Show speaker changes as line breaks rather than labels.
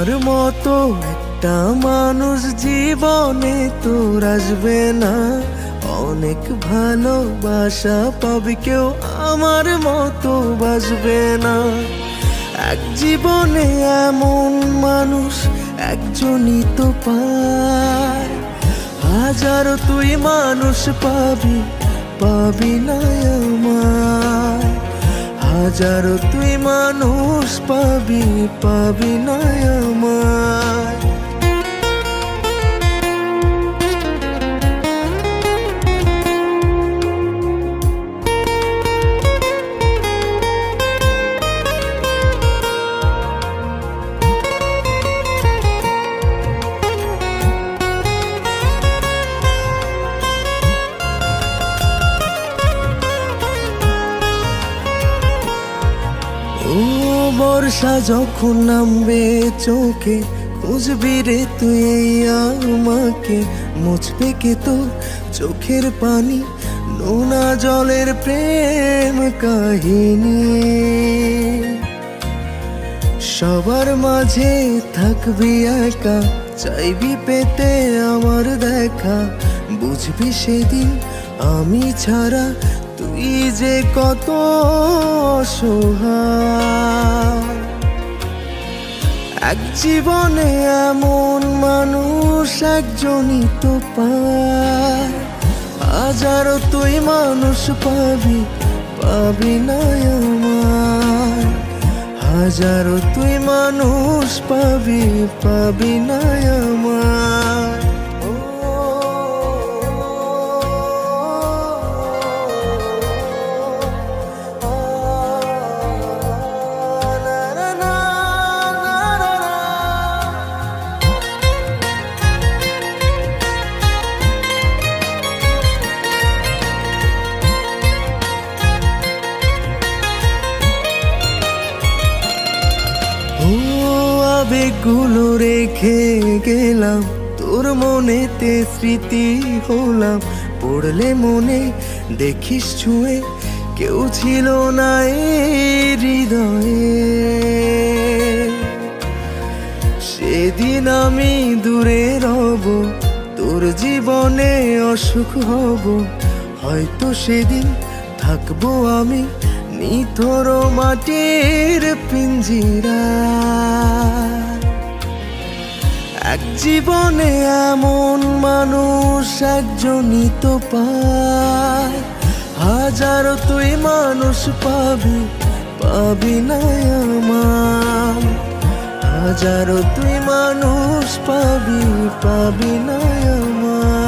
আমার মতো একটা মানুষ জীবনে তোর আসবে না। অনেক ভালোবাসা পাবি কেউ আমার মতো বাসবে না। এক জীবনে এমন মানুষ একজনই তো পায়, হাজারো তুই মানুষ পাবি, পাবি না আমায়। হাজারো তুই মানুষ পাবি, পাবি না আমায়। ও বর্ষা যখন নামবে চোখে, খুঁজবি রে তুই আমাকে। মুছবে কে তোর চোখের পানি, নোনা জলের প্রেম কাহিনী। সবার মাঝে থাকবি একা, চাইবি পেতে আমার দেখা। বুঝবি সেদিন আমি ছাড়া তুই যে কত অসহায়। এক জীবনে এমন মানুষ একজনই তো পায়, হাজারো তুই মানুষ পাবি, পাবি না আমায়। হাজারো তুই মানুষ পাবি, পাবি না আমায়। আবেগগুলো রেখে গেলাম তোর মনেতে, স্মৃতি হলাম। পড়লে মনে দেখিস ছুঁয়ে, কেউ ছিল না এই হৃদয়ে। সেদিন আমি দূরে রব, তোর জীবনে অসুখ হব। হয়তো সেদিন থাকবো আমি নিথর মাটির পিঞ্জিরা। এক জীবনে এমন মানুষ একজনই তো পায়, হাজারো তুই মানুষ পাবি, পাবি না আমায়। হাজারো তুই মানুষ পাবি, পাবি না আমায়।